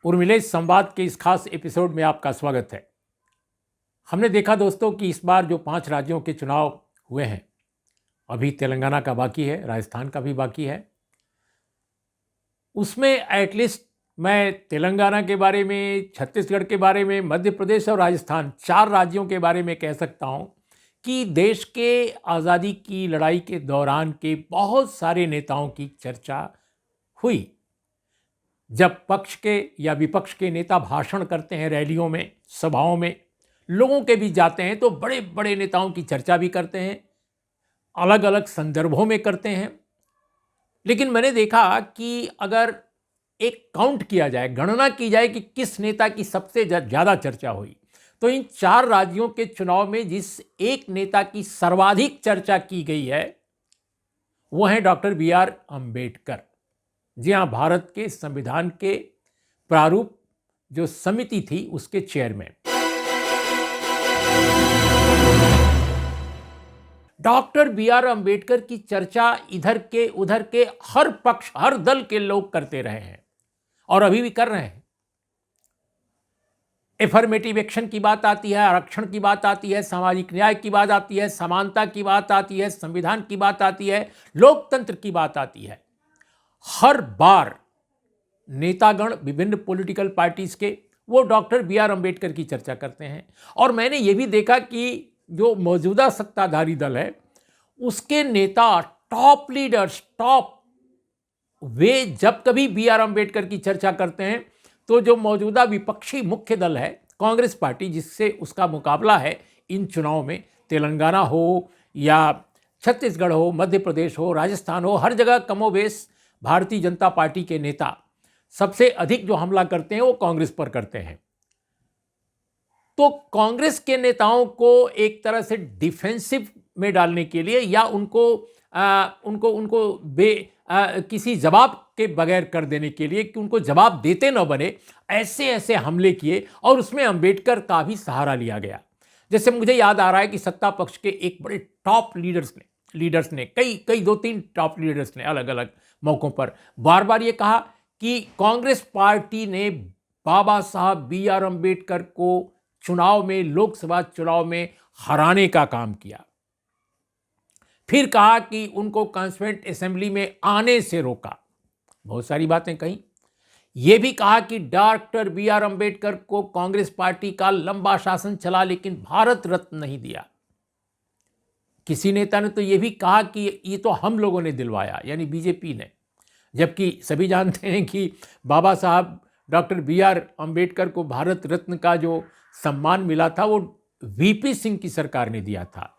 उर्मिलेश संवाद के इस खास एपिसोड में आपका स्वागत है। हमने देखा दोस्तों कि इस बार जो 5 राज्यों के चुनाव हुए हैं, अभी तेलंगाना का बाकी है, राजस्थान का भी बाकी है। उसमें एटलीस्ट मैं तेलंगाना के बारे में, छत्तीसगढ़ के बारे में, मध्य प्रदेश और राजस्थान 4 राज्यों के बारे में कह सकता हूं कि देश के आज़ादी की लड़ाई के दौरान के बहुत सारे नेताओं की चर्चा हुई। जब पक्ष के या विपक्ष के नेता भाषण करते हैं, रैलियों में, सभाओं में, लोगों के बीच जाते हैं तो बड़े बड़े नेताओं की चर्चा भी करते हैं, अलग अलग संदर्भों में करते हैं। लेकिन मैंने देखा कि अगर एक काउंट किया जाए, गणना की जाए कि किस नेता की सबसे ज़्यादा चर्चा हुई, तो इन 4 राज्यों के चुनाव में जिस एक नेता की सर्वाधिक चर्चा की गई है वो है डॉक्टर B.R. अम्बेडकर। जी हाँ, भारत के संविधान के प्रारूप जो समिति थी उसके चेयरमैन डॉक्टर B.R. अम्बेडकर की चर्चा इधर के उधर के हर पक्ष, हर दल के लोग करते रहे हैं और अभी भी कर रहे हैं। एफर्मेटिव एक्शन की बात आती है, आरक्षण की बात आती है, सामाजिक न्याय की बात आती है, समानता की बात आती है, संविधान की बात आती है, लोकतंत्र की बात आती है। हर बार नेतागण विभिन्न पॉलिटिकल पार्टीज के वो डॉक्टर B.R. अम्बेडकर की चर्चा करते हैं। और मैंने ये भी देखा कि जो मौजूदा सत्ताधारी दल है उसके नेता, टॉप लीडर्स, वे जब कभी B.R. अम्बेडकर की चर्चा करते हैं तो जो मौजूदा विपक्षी मुख्य दल है कांग्रेस पार्टी, जिससे उसका मुकाबला है इन चुनाव में, तेलंगाना हो या छत्तीसगढ़ हो, मध्य प्रदेश हो, राजस्थान हो, हर जगह कमोबेश भारतीय जनता पार्टी के नेता सबसे अधिक जो हमला करते हैं वो कांग्रेस पर करते हैं। तो कांग्रेस के नेताओं को एक तरह से डिफेंसिव में डालने के लिए या उनको किसी जवाब के बगैर कर देने के लिए कि उनको जवाब देते न बने, ऐसे ऐसे हमले किए और उसमें अंबेडकर का भी सहारा लिया गया। जैसे मुझे याद आ रहा है कि सत्ता पक्ष के एक बड़े टॉप लीडर्स ने कई 2-3 टॉप लीडर्स ने अलग अलग मौकों पर बार बार ये कहा कि कांग्रेस पार्टी ने बाबा साहब B.R. अम्बेडकर को चुनाव में, लोकसभा चुनाव में हराने का काम किया। फिर कहा कि उनको कॉन्स्टिट्यूएंट असेंबली में आने से रोका, बहुत सारी बातें कही। यह भी कहा कि डॉक्टर B.R. अम्बेडकर को कांग्रेस पार्टी का लंबा शासन चला लेकिन भारत रत्न नहीं दिया। किसी नेता ने तो यह भी कहा कि ये तो हम लोगों ने दिलवाया, यानी बीजेपी ने, जबकि सभी जानते हैं कि बाबा साहब डॉक्टर B.R. अम्बेडकर को भारत रत्न का जो सम्मान मिला था वो VP सिंह की सरकार ने दिया था।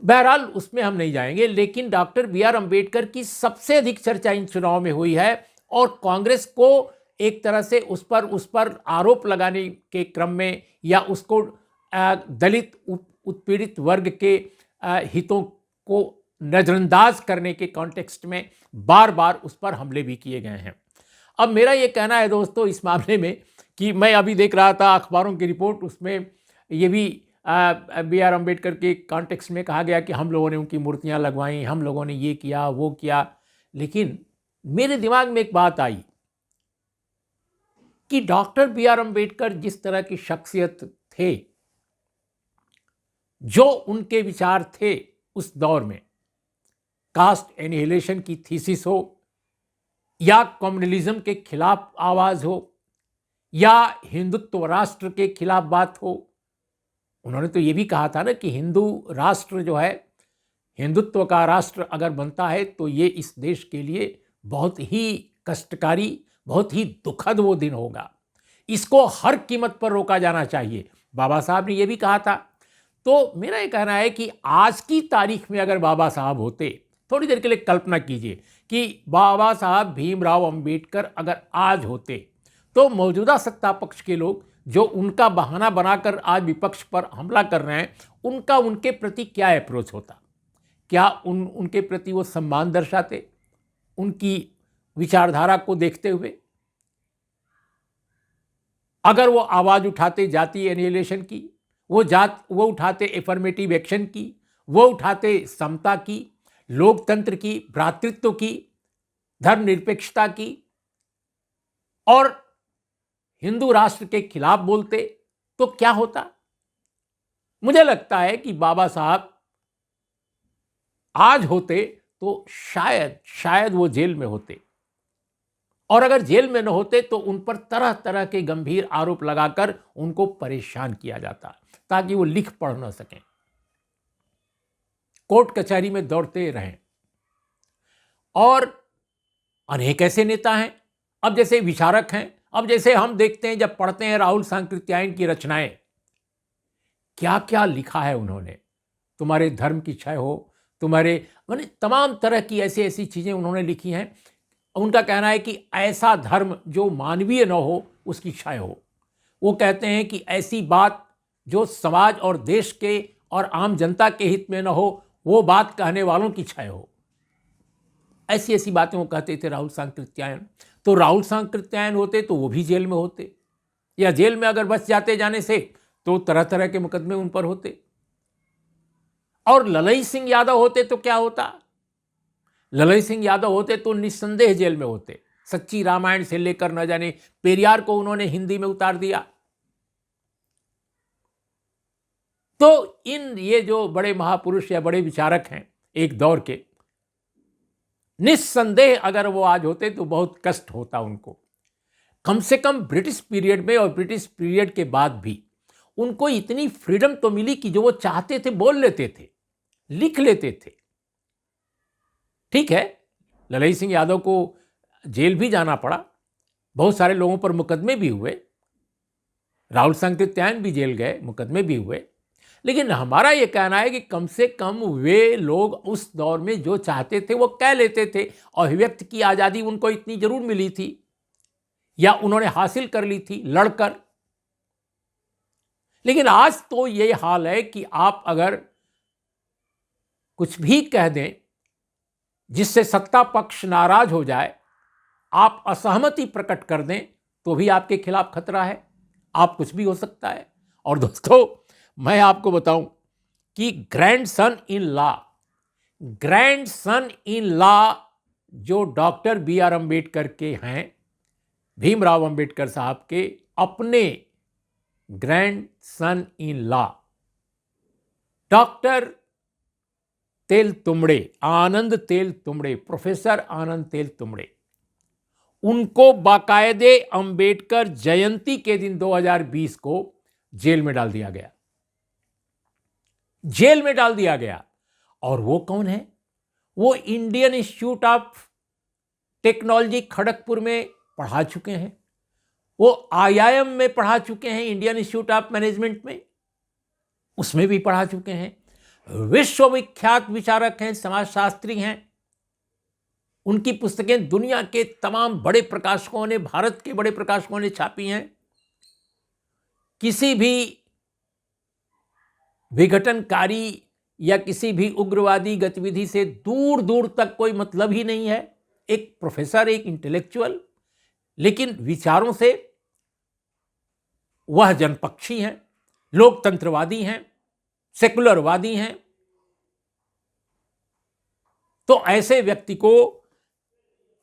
बहरहाल उसमें हम नहीं जाएंगे, लेकिन डॉक्टर B.R. अम्बेडकर की सबसे अधिक चर्चा इन चुनाव में हुई है और कांग्रेस को एक तरह से उस पर आरोप लगाने के क्रम में या उसको दलित उत्पीड़ित वर्ग के हितों को नजरअंदाज करने के कॉन्टेक्स्ट में बार बार उस पर हमले भी किए गए हैं। अब मेरा ये कहना है दोस्तों इस मामले में कि मैं अभी देख रहा था अखबारों की रिपोर्ट, उसमें ये भी B.R. अम्बेडकर के कॉन्टेक्स्ट में कहा गया कि हम लोगों ने उनकी मूर्तियां लगवाई, हम लोगों ने ये किया वो किया। लेकिन मेरे दिमाग में एक बात आई कि डॉक्टर B.R. अम्बेडकर जिस तरह की शख्सियत थे, जो उनके विचार थे उस दौर में, कास्ट एनिहिलेशन की थीसिस हो या कम्युनलिज्म के खिलाफ आवाज हो या हिंदुत्व राष्ट्र के खिलाफ बात हो, उन्होंने तो ये भी कहा था ना कि हिंदू राष्ट्र जो है, हिंदुत्व का राष्ट्र अगर बनता है तो ये इस देश के लिए बहुत ही कष्टकारी, बहुत ही दुखद वो दिन होगा, इसको हर कीमत पर रोका जाना चाहिए, बाबा साहब ने ये भी कहा था। तो मेरा ये कहना है कि आज की तारीख में अगर बाबा साहब होते, थोड़ी देर के लिए कल्पना कीजिए कि बाबा साहब भीमराव अंबेडकर अगर आज होते तो मौजूदा सत्ता पक्ष के लोग जो उनका बहाना बनाकर आज विपक्ष पर हमला कर रहे हैं, उनका उनके प्रति क्या अप्रोच होता? क्या उनके प्रति वो सम्मान दर्शाते उनकी विचारधारा को देखते हुए? अगर वो आवाज उठाते जातीय एनिहिलेशन की, वो उठाते एफर्मेटिव एक्शन की, वो उठाते समता की, लोकतंत्र की, भ्रातृत्व की, धर्मनिरपेक्षता की, और हिंदू राष्ट्र के खिलाफ बोलते तो क्या होता? मुझे लगता है कि बाबा साहब आज होते तो शायद शायद वो जेल में होते, और अगर जेल में न होते तो उन पर तरह तरह के गंभीर आरोप लगाकर उनको परेशान किया जाता ताकि वो लिख पढ़ न सकें, कोर्ट कचहरी में दौड़ते रहें। और अनेक ऐसे नेता हैं, अब जैसे विचारक हैं, अब जैसे हम देखते हैं जब पढ़ते हैं राहुल सांकृत्यायन की रचनाएं, क्या क्या लिखा है उन्होंने। तुम्हारे धर्म की क्षय हो, तुम्हारे माने तमाम तरह की ऐसी ऐसी चीजें उन्होंने लिखी हैं। उनका कहना है कि ऐसा धर्म जो मानवीय न हो उसकी क्षय हो। वो कहते हैं कि ऐसी बात जो समाज और देश के और आम जनता के हित में न हो वो बात कहने वालों की क्षय हो। ऐसी ऐसी बातें वो कहते थे राहुल सांकृत्यायन। तो राहुल सांकृत्यायन होते तो वो भी जेल में होते, या जेल में अगर बच जाते जाने से तो तरह तरह के मुकदमे उन पर होते। और ललई सिंह यादव होते तो क्या होता? ललई सिंह यादव होते तो निस्संदेह जेल में होते। सच्ची रामायण से लेकर न जाने पेरियार को उन्होंने हिंदी में उतार दिया। तो ये जो बड़े महापुरुष या बड़े विचारक हैं एक दौर के, निस्संदेह अगर वो आज होते तो बहुत कष्ट होता उनको। कम से कम ब्रिटिश पीरियड में और ब्रिटिश पीरियड के बाद भी उनको इतनी फ्रीडम तो मिली कि जो वो चाहते थे बोल लेते थे, लिख लेते थे। ठीक है, ललई सिंह यादव को जेल भी जाना पड़ा, बहुत सारे लोगों पर मुकदमे भी हुए, राहुल सांकृत्यायन भी जेल गए, मुकदमे भी हुए। लेकिन हमारा ये कहना है कि कम से कम वे लोग उस दौर में जो चाहते थे वो कह लेते थे, और अभिव्यक्ति की आज़ादी उनको इतनी जरूर मिली थी या उन्होंने हासिल कर ली थी लड़कर। लेकिन आज तो ये हाल है कि आप अगर कुछ भी कह दें जिससे सत्ता पक्ष नाराज हो जाए, आप असहमति प्रकट कर दें तो भी आपके खिलाफ खतरा है, आप कुछ भी हो सकता है। और दोस्तों मैं आपको बताऊं कि ग्रैंड सन इन लॉ जो डॉक्टर B.R. अम्बेडकर के हैं, भीमराव अम्बेडकर साहब के अपने grand son in law doctor Anand Teltumbde, professor आनंद तेल तुमड़े, उनको बाकायदे अंबेडकर जयंती के दिन 2020 को जेल में डाल दिया गया। जेल में डाल दिया गया। और वो कौन है? वो Indian institute of technology Kharagpur में पढ़ा चुके हैं, वो IIM में पढ़ा चुके हैं, इंडियन इंस्टीट्यूट ऑफ मैनेजमेंट में, उसमें भी पढ़ा चुके हैं, विश्वविख्यात विचारक हैं, समाजशास्त्री हैं। उनकी पुस्तकें दुनिया के तमाम बड़े प्रकाशकों ने, भारत के बड़े प्रकाशकों ने छापी हैं। किसी भी विघटनकारी या किसी भी उग्रवादी गतिविधि से दूर दूर तक कोई मतलब ही नहीं है। एक प्रोफेसर, एक इंटेलेक्चुअल, लेकिन विचारों से वह जनपक्षी हैं, लोकतंत्रवादी हैं, सेकुलरवादी हैं। तो ऐसे व्यक्ति को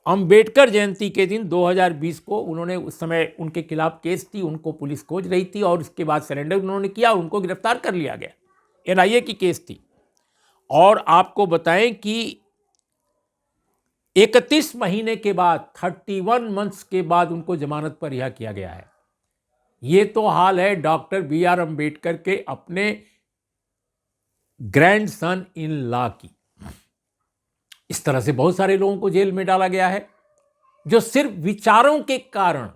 अंबेडकर जयंती के दिन 2020 को उन्होंने, उस समय उनके खिलाफ केस थी, उनको पुलिस खोज रही थी और उसके बाद सरेंडर उन्होंने किया, उनको गिरफ्तार कर लिया गया। NIA की केस थी। और आपको बताएं कि 31 महीने के बाद, 31 मंथ्स के बाद उनको जमानत पर रिहा किया गया है। ये तो हाल है डॉक्टर B.R. अम्बेडकर के अपने ग्रैंड सन इन लॉ की। इस तरह से बहुत सारे लोगों को जेल में डाला गया है जो सिर्फ विचारों के कारण,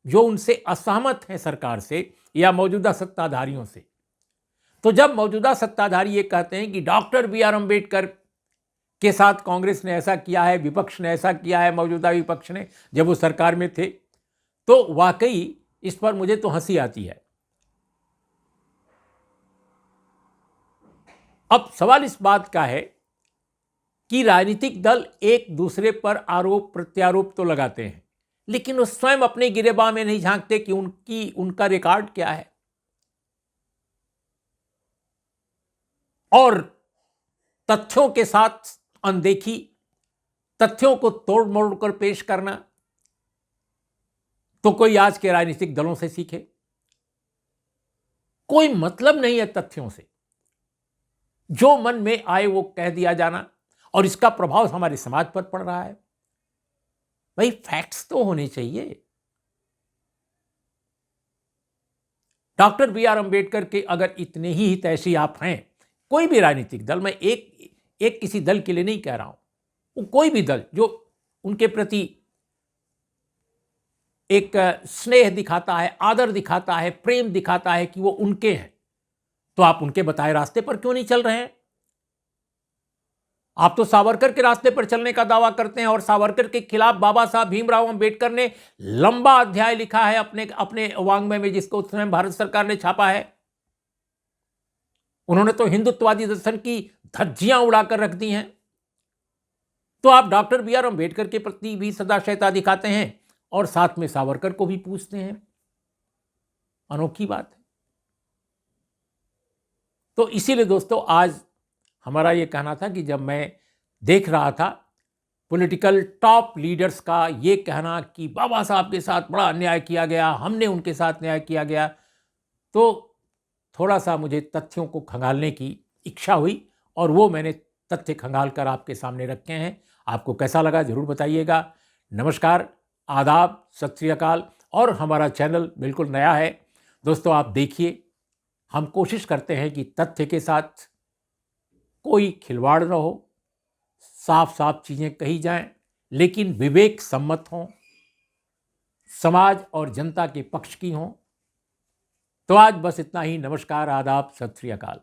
जो उनसे असहमत हैं सरकार से या मौजूदा सत्ताधारियों से। तो जब मौजूदा सत्ताधारी ये कहते हैं कि डॉक्टर B.R. अम्बेडकर के साथ कांग्रेस ने ऐसा किया है, विपक्ष ने ऐसा किया है, मौजूदा विपक्ष ने, जब वो सरकार में थे, तो वाकई इस पर मुझे तो हंसी आती है। अब सवाल इस बात का है कि राजनीतिक दल एक दूसरे पर आरोप प्रत्यारोप तो लगाते हैं, लेकिन वो स्वयं अपने गिरेबान में नहीं झांकते कि उनका रिकॉर्ड क्या है। और तथ्यों के साथ अनदेखी, तथ्यों को तोड़ मोड़ कर पेश करना, तो कोई आज के राजनीतिक दलों से सीखे। कोई मतलब नहीं है तथ्यों से, जो मन में आए वो कह दिया जाना, और इसका प्रभाव हमारे समाज पर पड़ रहा है। भाई फैक्ट्स तो होने चाहिए। डॉक्टर बी आर अंबेडकर के अगर इतने ही हितैषी आप हैं, कोई भी राजनीतिक दल, मैं एक किसी दल के लिए नहीं कह रहा हूं, वो कोई भी दल जो उनके प्रति एक स्नेह दिखाता है, आदर दिखाता है, प्रेम दिखाता है कि वो उनके हैं, तो आप उनके बताए रास्ते पर क्यों नहीं चल रहे हैं? आप तो सावरकर के रास्ते पर चलने का दावा करते हैं, और सावरकर के खिलाफ बाबा साहब भीमराव अंबेडकर ने लंबा अध्याय लिखा है अपने अपने वांग्मय में, जिसको उस समय भारत सरकार ने छापा है। उन्होंने तो हिंदुत्ववादी दर्शन की धज्जियां उड़ाकर रख दी हैं। तो आप डॉक्टर बी आर अंबेडकर के प्रति भी सदाशयता दिखाते हैं और साथ में सावरकर को भी पूछते हैं। अनोखी बात है। तो इसीलिए दोस्तों आज हमारा ये कहना था कि जब मैं देख रहा था पॉलिटिकल टॉप लीडर्स का ये कहना कि बाबा साहब के साथ बड़ा अन्याय किया गया, हमने उनके साथ न्याय किया गया, तो थोड़ा सा मुझे तथ्यों को खंगालने की इच्छा हुई, और वो मैंने तथ्य खंगाल कर आपके सामने रखे हैं। आपको कैसा लगा ज़रूर बताइएगा। नमस्कार, आदाब, सत श्री अकाल। और हमारा चैनल बिल्कुल नया है दोस्तों, आप देखिए, हम कोशिश करते हैं कि तथ्य के साथ कोई खिलवाड़ न हो, साफ साफ चीज़ें कही जाएं, लेकिन विवेक सम्मत हों, समाज और जनता के पक्ष की हों। तो आज बस इतना ही। नमस्कार, आदाब, सत श्री अकाल।